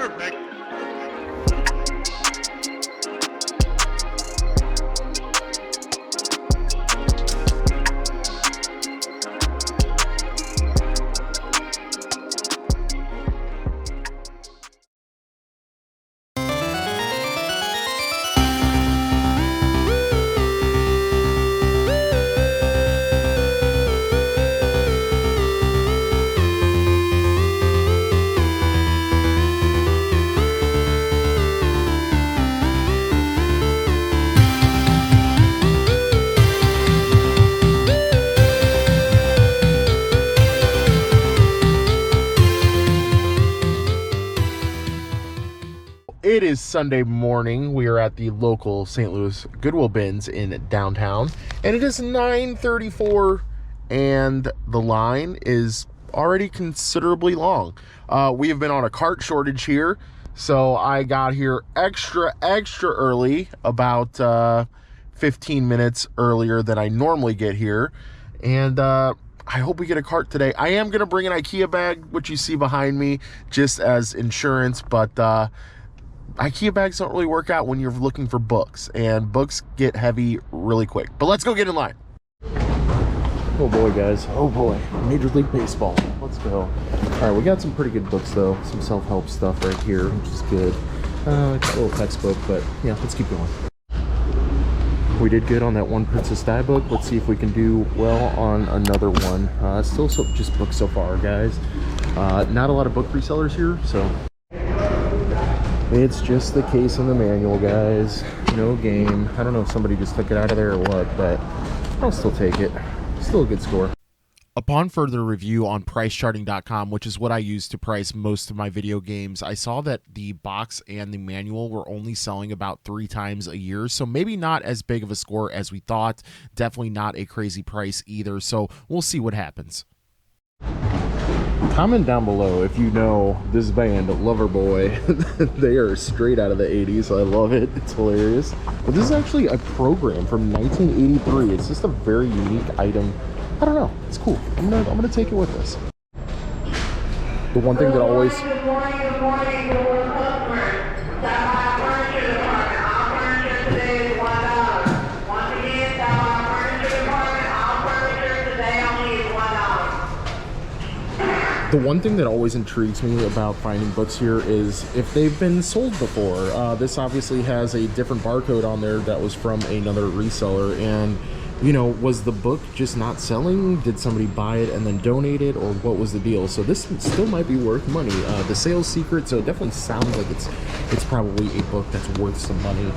Perfect. It is Sunday morning. We are at the local St. Louis Goodwill bins in downtown, and it is 9:34, and the line is already considerably long. We have been on a cart shortage here, so I got here extra early, about 15 minutes earlier than I normally get here, and I hope we get a cart today. I am going to bring an IKEA bag, which you see behind me, just as insurance, but IKEA bags don't really work out when you're looking for books, and books get heavy really quick. But let's go get in line. Oh boy, guys. Oh boy. Major League Baseball. Let's go. All right, we got some pretty good books, though. Some self-help stuff right here, which is good. Got a little textbook, but yeah, let's keep going. We did good on that one Princess Di book. Let's see if we can do well on another one. Still just books so far, guys. Not a lot of book resellers here, so... It's just the case in the manual, guys. No game. I don't know if somebody just took it out of there or what, but I'll still take it. Still a good score. Upon further review on pricecharting.com, which is what I use to price most of my video games, I saw that the box and the manual were only selling about 3 times a year, so maybe not as big of a score as we thought. Definitely not a crazy price either, so we'll see what happens. Comment down below if you know this band, Loverboy. They are straight out of the 80s. I love it. It's hilarious. But this is actually a program from 1983. It's just a very unique item. I don't know. It's cool. I'm gonna take it with us. The one thing that always... The one thing that always intrigues me about finding books here is if they've been sold before. This obviously has a different barcode on there that was from another reseller, and you know, was the book just not selling? Did somebody buy it and then donate it, or what was the deal? So this still might be worth money. The sales secret, so it definitely sounds like it's probably a book that's worth some money.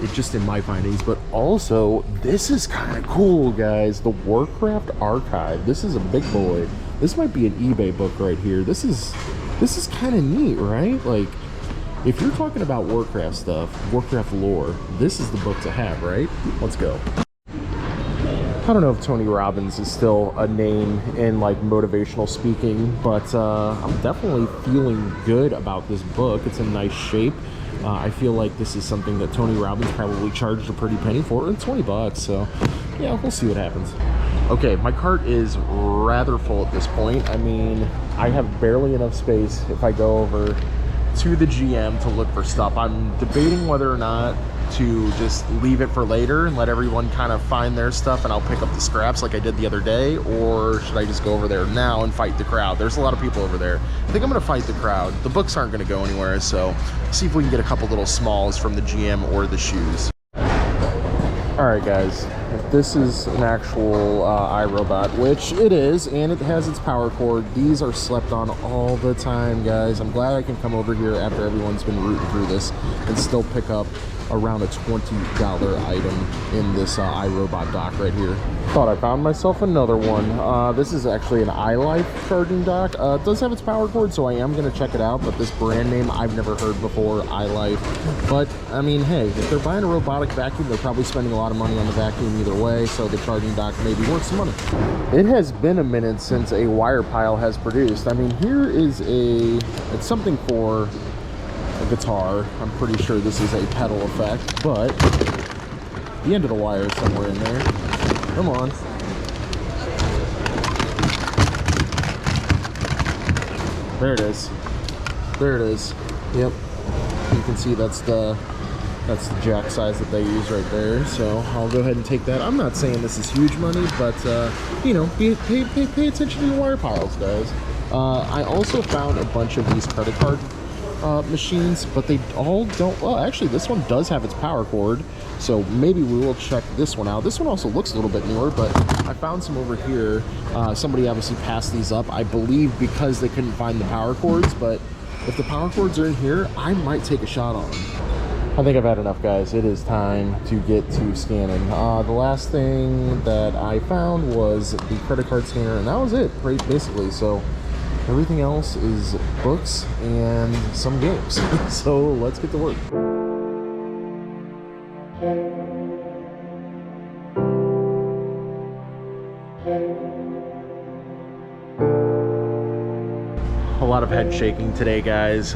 It just in my findings, but also this is kind of cool, guys. The Warcraft Archive. This is a big boy. This might be an eBay book right here. This is kind of neat, right? Like, if you're talking about Warcraft stuff, Warcraft lore, this is the book to have, right? Let's go. I don't know if Tony Robbins is still a name in like motivational speaking, but I'm definitely feeling good about this book. It's in nice shape. I feel like this is something that Tony Robbins probably charged a pretty penny for. It's 20 bucks, so yeah, we'll see what happens. Okay, my cart is rather full at this point. I mean, I have barely enough space if I go over to the GM to look for stuff. I'm debating whether or not to just leave it for later and let everyone kind of find their stuff and I'll pick up the scraps like I did the other day, or should I just go over there now and fight the crowd? There's a lot of people over there. I think I'm gonna fight the crowd. The books aren't gonna go anywhere, so see if we can get a couple little smalls from the GM or the shoes. All right, guys, if this is an actual iRobot, which it is, and it has its power cord, these are slept on all the time, guys. I'm glad I can come over here after everyone's been rooting through this and still pick up around a $20 item in this iRobot dock right here. Thought I found myself another one. This is actually an iLife charging dock. It does have its power cord, so I am going to check it out, but this brand name I've never heard before, iLife. But, I mean, hey, if they're buying a robotic vacuum, they're probably spending a lot of money on the vacuum either way, so the charging dock may be worth some money. It has been a minute since a wire pile has produced. I mean, here is it's something for a guitar. I'm pretty sure this is a pedal effect, but the end of the wire is somewhere in there. Come on. There it is. There it is. Yep, you can see that's the jack size that they use right there. So I'll go ahead and take that. I'm not saying this is huge money, but you know, pay attention to your wire piles, guys. I also found a bunch of these credit card machines, but they all don't. Well, actually, this one does have its power cord, so maybe we will check this one out. This one also looks a little bit newer, but I found some over here. Somebody obviously passed these up, I believe, because they couldn't find the power cords. But if the power cords are in here, I might take a shot on them. I think I've had enough, guys. It is time to get to scanning. The last thing that I found was the credit card scanner, and that was it, basically. So everything else is books and some games. So let's get to work. A lot of head shaking today, guys.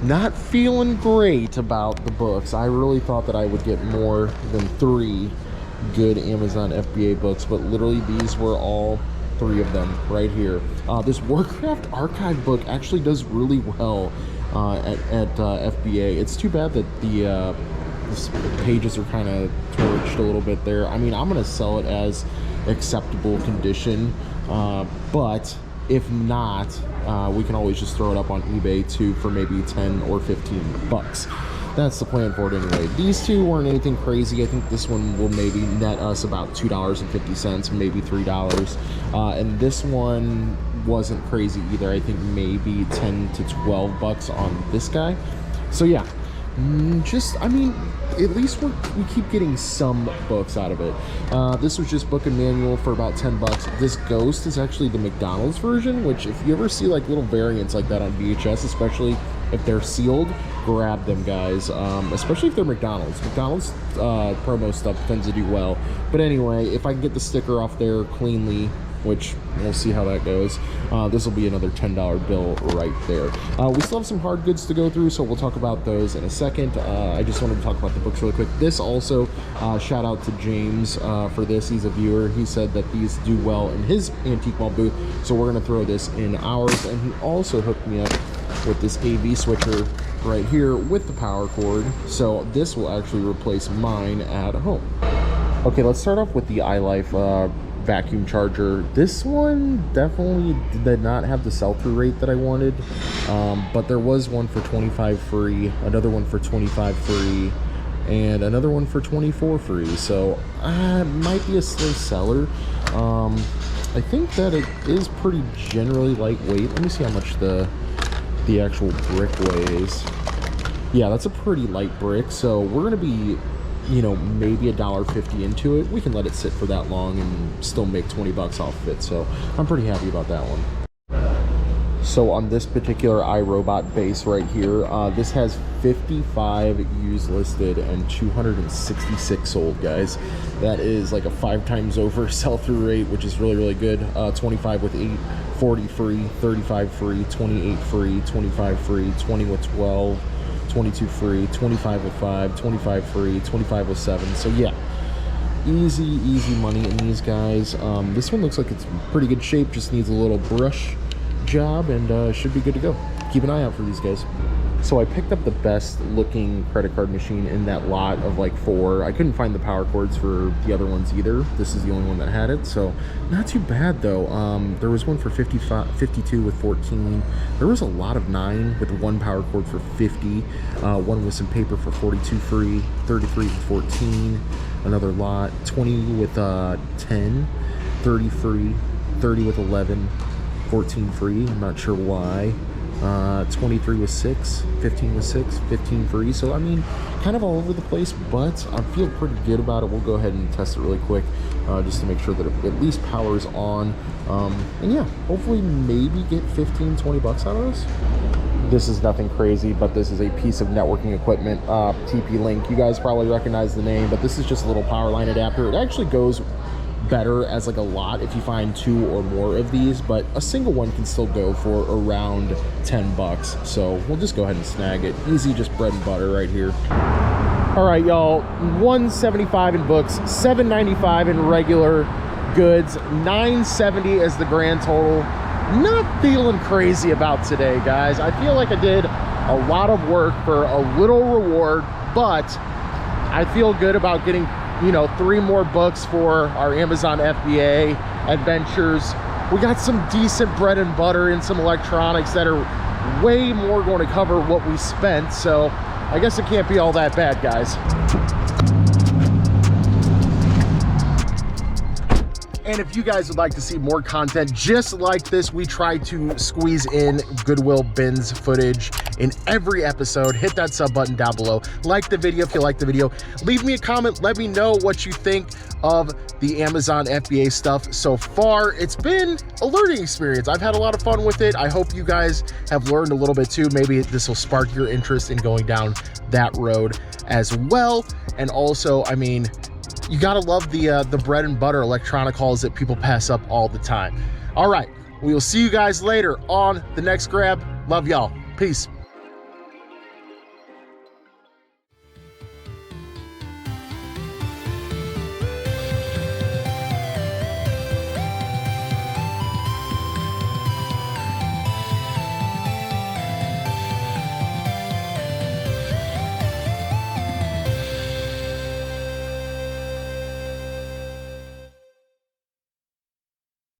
Not feeling great about the books. I really thought that I would get more than 3 good Amazon FBA books, but literally these were all 3 of them right here. This Warcraft archive book actually does really well at FBA. It's too bad that the pages are kind of torched a little bit there. I mean, I'm gonna sell it as acceptable condition, but if not, we can always just throw it up on eBay too for maybe 10 or 15 bucks. That's the plan for it anyway. These 2 weren't anything crazy. I think this one will maybe net us about $2.50, maybe $3. And this one wasn't crazy either. I think maybe 10 to 12 bucks on this guy. So yeah, I mean, at least we keep getting some books out of it. This was just book and manual for about 10 bucks. This Ghost is actually the McDonald's version, which if you ever see like little variants like that on VHS, especially if they're sealed, grab them, guys. Especially if they're McDonald's. McDonald's promo stuff tends to do well. But anyway, if I can get the sticker off there cleanly, which we'll see how that goes, this will be another $10 bill right there. We still have some hard goods to go through, so we'll talk about those in a second. I just wanted to talk about the books really quick. This also, shout out to James for this. He's a viewer. He said that these do well in his antique mall booth, so we're going to throw this in ours. And he also hooked me up with this AV switcher right here with the power cord, so this will actually replace mine at home. Okay, let's start off with the iLife vacuum charger. This one definitely did not have the sell-through rate that I wanted, but there was one for 25 free, another one for 25 free, and another one for 24 free. So it might be a slow seller. I think that it is pretty generally lightweight. Let me see how much the actual brick weighs. Yeah, that's a pretty light brick, so we're gonna be, you know, maybe $1.50 into it. We can let it sit for that long and still make 20 bucks off of it, so I'm pretty happy about that one. So on this particular iRobot base right here, this has 55 used listed and 266 sold, guys. That is like a 5 times over sell-through rate, which is really, really good. 25 with 8, 40 free, 35 free, 28 free, 25 free, 20 with 12, 22 free, 25 with 5, 25 free, 25 with 7. So yeah, easy money in these guys. This one looks like it's in pretty good shape, just needs a little brush job, and should be good to go. Keep an eye out for these guys. So I picked up the best looking credit card machine in that lot of like 4. I couldn't find the power cords for the other ones either. This is the only one that had it, so not too bad though. There was one for 52 with 14. There was a lot of 9 with 1 power cord for 50. One with some paper for 42 free, 33 with 14. Another lot, 20 with 10, 30 free, 30 with 11, 14 free. I'm not sure why. 23 with 6, 15 with 6, 15 free. So I mean, kind of all over the place, but I feel pretty good about it. We'll go ahead and test it really quick, just to make sure that it at least powers on. And yeah, hopefully maybe get 15-20 bucks out of this. This is nothing crazy, but this is a piece of networking equipment, TP-Link. You guys probably recognize the name, but this is just a little power line adapter. It actually goes better as like a lot if you find 2 or more of these, but a single one can still go for around 10 bucks. So we'll just go ahead and snag it. Easy, just bread and butter right here. All right, y'all, $175 in books, $7.95 in regular goods, $9.70 as the grand total. Not feeling crazy about today, guys. I feel like I did A lot of work for a little reward, but I feel good about getting, you know, 3 more books for our Amazon FBA adventures. We got some decent bread and butter and some electronics that are way more going to cover what we spent, so I guess it can't be all that bad, guys. And if you guys would like to see more content just like this, we try to squeeze in Goodwill bins footage in every episode. Hit that sub button down below. Like the video if you like the video. Leave me a comment. Let me know what you think of the Amazon FBA stuff so far. It's been a learning experience. I've had a lot of fun with it. I hope you guys have learned a little bit too. Maybe this will spark your interest in going down that road as well. And also, I mean, you gotta love the bread and butter electronic hauls that people pass up all the time. All right, we will see you guys later on the next grab. Love y'all. Peace.